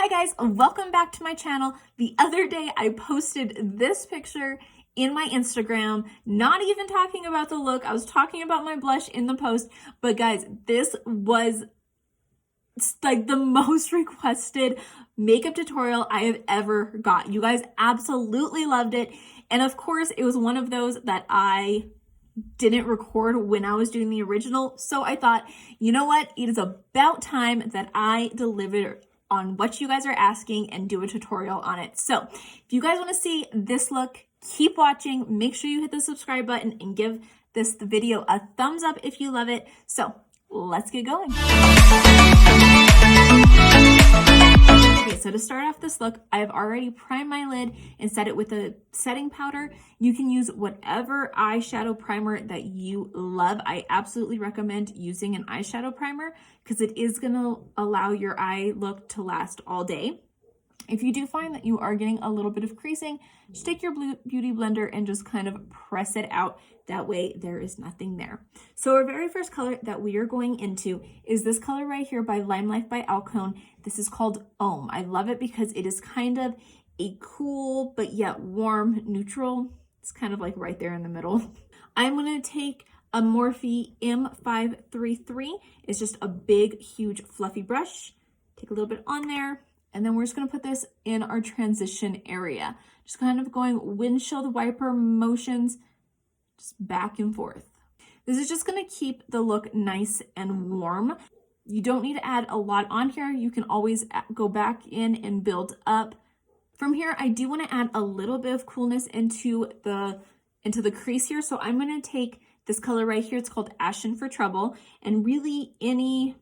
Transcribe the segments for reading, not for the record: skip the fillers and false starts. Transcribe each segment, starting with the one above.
Hi guys, welcome back to my channel. The other day I posted this picture in my Instagram, not even talking about the look. I was talking about my blush in the post, but guys, this was like the most requested makeup tutorial I have ever got. You guys absolutely loved it. And of course, it was one of those that I didn't record when I was doing the original. So I thought, you know what? It is about time that I deliver on what you guys are asking and do a tutorial on it. So if you guys want to see this look, keep watching. Make sure you hit the subscribe button and give this video a thumbs up if you love it. So let's get going. Okay, so to start off this look, I have already primed my lid and set it with a setting powder. You can use whatever eyeshadow primer that you love. I absolutely recommend using an eyeshadow primer because it is going to allow your eye look to last all day. If you do find that you are getting a little bit of creasing, just take your beauty blender and just kind of press it out. That way there is nothing there. So our very first color that we are going into is this color right here by LimeLife by Alcone. This is called Om. I love it because it is kind of a cool but yet warm neutral. It's kind of like right there in the middle. I'm going to take a Morphe M533. It's just a big, huge, fluffy brush. Take a little bit on there. And then we're just going to put this in our transition area. Just kind of going windshield wiper motions, just back and forth. This is just going to keep the look nice and warm. You don't need to add a lot on here. You can always go back in and build up. From here, I do want to add a little bit of coolness into the crease here. So I'm going to take this color right here. It's called Ashin for Trouble. And really any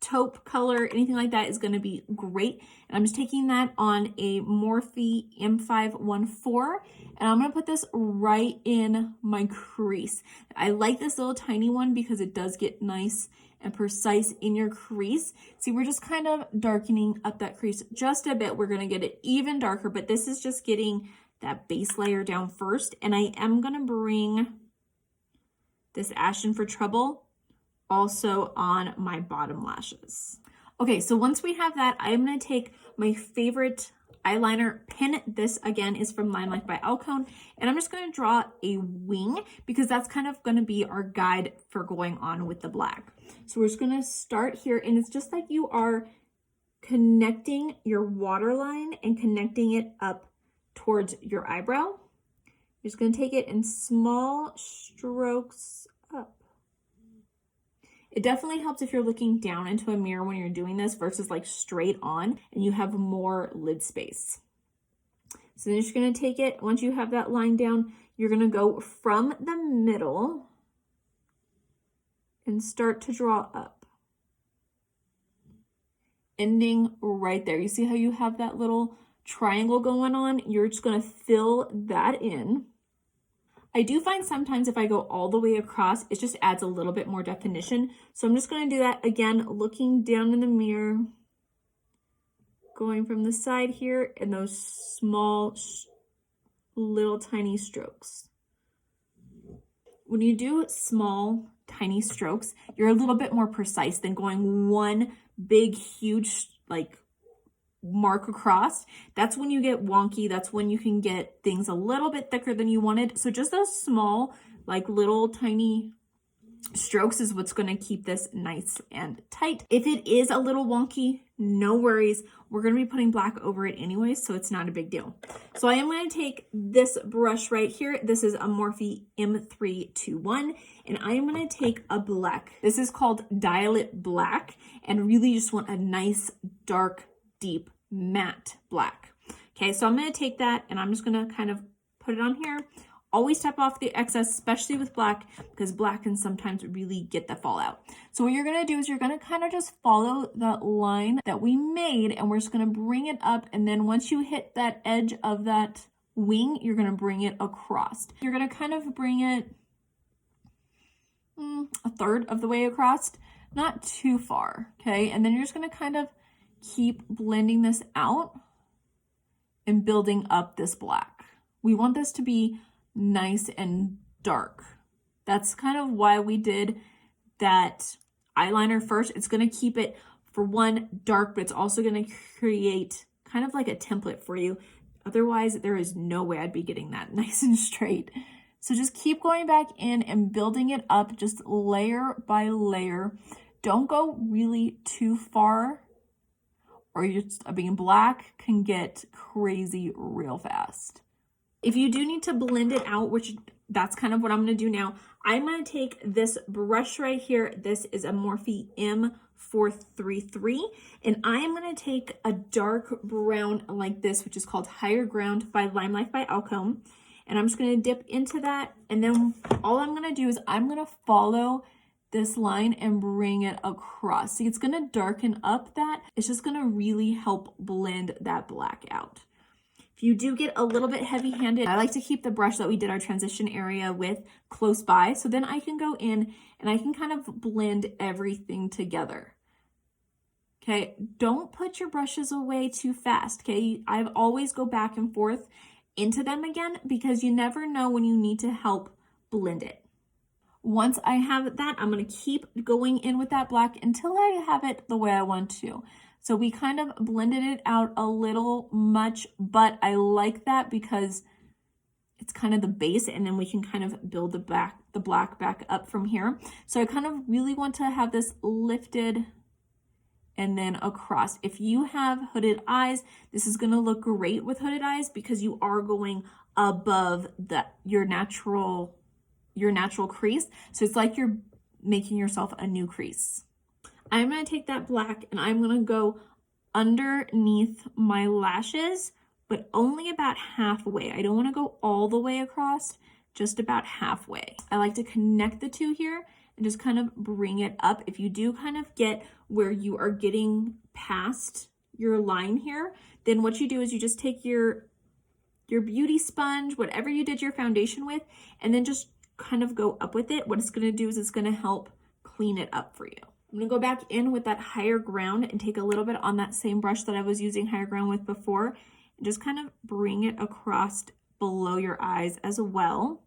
taupe color, anything like that is going to be great. And I'm just taking that on a Morphe M514 and I'm going to put this right in my crease. I like this little tiny one because it does get nice and precise in your crease. See, we're just kind of darkening up that crease just a bit. We're going to get it even darker, but this is just getting that base layer down first. And I am going to bring this Ashin for Trouble also on my bottom lashes. Okay, so once we have that, I'm going to take my favorite eyeliner pen. This again is from LimeLife by Alcone, and I'm just going to draw a wing because that's kind of going to be our guide for going on with the black. So we're just going to start here, and it's just like you are connecting your waterline and connecting it up towards your eyebrow. You're just going to take it in small strokes up. It definitely helps if you're looking down into a mirror when you're doing this versus like straight on and you have more lid space. So then you're just going to take it, once you have that line down, you're going to go from the middle and start to draw up. Ending right there. You see how you have that little triangle going on? You're just going to fill that in. I do find sometimes if I go all the way across, it just adds a little bit more definition. So I'm just going to do that again, looking down in the mirror, going from the side here in those small, little tiny strokes. When you do small, tiny strokes, you're a little bit more precise than going one big, huge, like, mark across. That's when you get wonky. That's when you can get things a little bit thicker than you wanted. So just those small, like little tiny strokes is what's going to keep this nice and tight. If it is a little wonky, no worries. We're going to be putting black over it anyway, so it's not a big deal. So I am going to take this brush right here. This is a Morphe M321, and I am going to take a black. This is called Dial It Black, and really just want a nice, dark, deep matte black. Okay, so I'm going to take that and I'm just going to kind of put it on here. Always tap off the excess, especially with black, because black can sometimes really get the fallout. So what you're going to do is you're going to kind of just follow that line that we made, and we're just going to bring it up, and then once you hit that edge of that wing, you're going to bring it across. You're going to kind of bring it a third of the way across, not too far, okay? And then you're just going to kind of keep blending this out and building up this black. We want this to be nice and dark. That's kind of why we did that eyeliner first. It's going to keep it for one, dark, but it's also going to create kind of like a template for you. Otherwise, there is no way I'd be getting that nice and straight. So just keep going back in and building it up just layer by layer. Don't go really too far, or you're just being black can get crazy real fast. If you do need to blend it out, which that's kind of what I'm going to do now, I'm going to take this brush right here. This is a Morphe M433, and I am going to take a dark brown like this, which is called Higher Ground by LimeLife by Alcone. And I'm just going to dip into that. And then all I'm going to do is I'm going to follow this line and bring it across. See, it's going to darken up that. It's just going to really help blend that black out. If you do get a little bit heavy-handed, I like to keep the brush that we did our transition area with close by. So then I can go in and I can kind of blend everything together. Okay, don't put your brushes away too fast. Okay, I always go back and forth into them again because you never know when you need to help blend it. Once I have that, I'm going to keep going in with that black until I have it the way I want to. So we kind of blended it out a little much, but I like that because it's kind of the base, and then we can kind of build the black back up from here. So I kind of really want to have this lifted and then across. If you have hooded eyes, this is going to look great with hooded eyes because you are going above your natural crease. So it's like you're making yourself a new crease. I'm going to take that black and I'm going to go underneath my lashes, but only about halfway. I don't want to go all the way across, just about halfway. I like to connect the two here and just kind of bring it up. If you do kind of get where you are getting past your line here, then what you do is you just take your beauty sponge, whatever you did your foundation with, and then just kind of go up with it. What it's going to do is it's going to help clean it up for you. I'm going to go back in with that Higher Ground and take a little bit on that same brush that I was using Higher Ground with before, and just kind of bring it across below your eyes as well.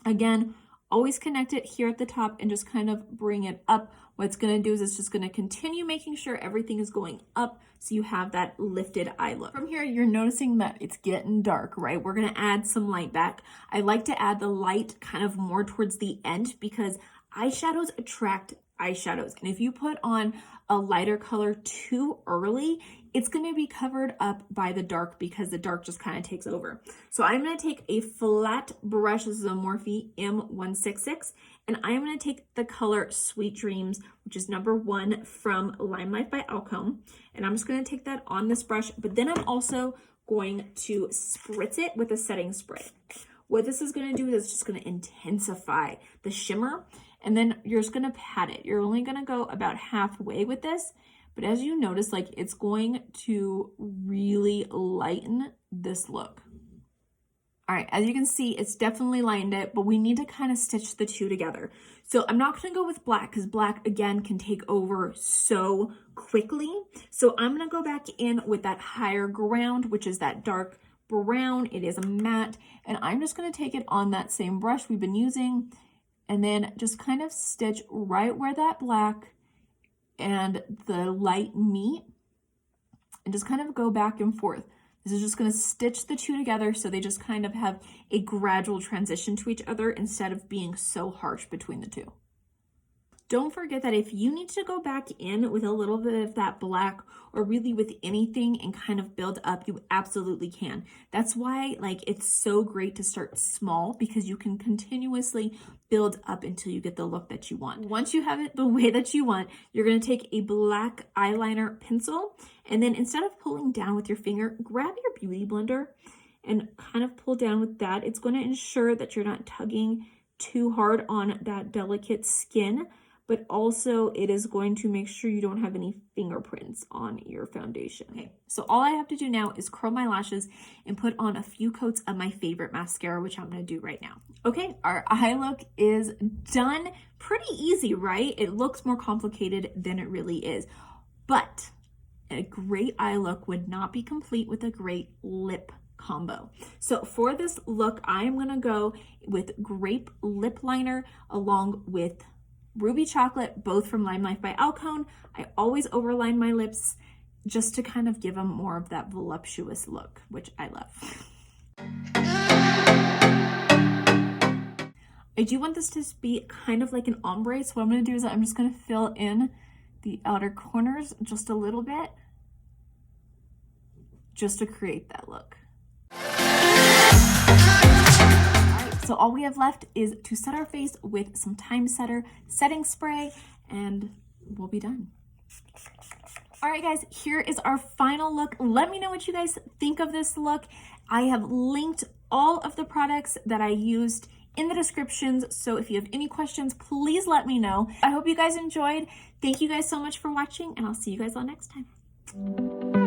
Again, always connect it here at the top and just kind of bring it up. What it's going to do is it's just going to continue making sure everything is going up so you have that lifted eye look. From here, you're noticing that it's getting dark, right? We're going to add some light back. I like to add the light kind of more towards the end because eyeshadows attract eyeshadows. And if you put on a lighter color too early, it's going to be covered up by the dark because the dark just kind of takes over. So I'm going to take a flat brush. This is a Morphe M166, and I'm going to take the color Sweet Dreams, which is number 1 from LimeLife by Alcone. And I'm just going to take that on this brush, but then I'm also going to spritz it with a setting spray. What this is going to do is it's just going to intensify the shimmer, and then you're just going to pat it. You're only going to go about halfway with this, but as you notice, like, it's going to really lighten this look. All right, as you can see, it's definitely lightened it, but we need to kind of stitch the two together. So I'm not going to go with black because black, again, can take over so quickly. So I'm going to go back in with that Higher Ground, which is that dark brown. It is a matte, and I'm just going to take it on that same brush we've been using and then just kind of stitch right where that black and the light meet and just kind of go back and forth. This is just going to stitch the two together so they just kind of have a gradual transition to each other instead of being so harsh between the two. Don't forget that if you need to go back in with a little bit of that black or really with anything and kind of build up, you absolutely can. That's why, like, it's so great to start small because you can continuously build up until you get the look that you want. Once you have it the way that you want, you're going to take a black eyeliner pencil, and then instead of pulling down with your finger, grab your beauty blender and kind of pull down with that. It's going to ensure that you're not tugging too hard on that delicate skin, but also it is going to make sure you don't have any fingerprints on your foundation. Okay, so all I have to do now is curl my lashes and put on a few coats of my favorite mascara, which I'm gonna do right now. Okay, our eye look is done. Pretty easy, right? It looks more complicated than it really is, but a great eye look would not be complete with a great lip combo. So for this look, I am gonna go with grape lip liner along with Ruby Chocolate, both from LimeLife by Alcone. I always overline my lips just to kind of give them more of that voluptuous look, which I love. I do want this to be kind of like an ombre, so what I'm going to do is I'm just going to fill in the outer corners just a little bit, just to create that look. So all we have left is to set our face with some Time Setter setting spray, and we'll be done. All right, guys, here is our final look. Let me know what you guys think of this look. I have linked all of the products that I used in the descriptions, so if you have any questions, please let me know. I hope you guys enjoyed. Thank you guys so much for watching, and I'll see you guys all next time.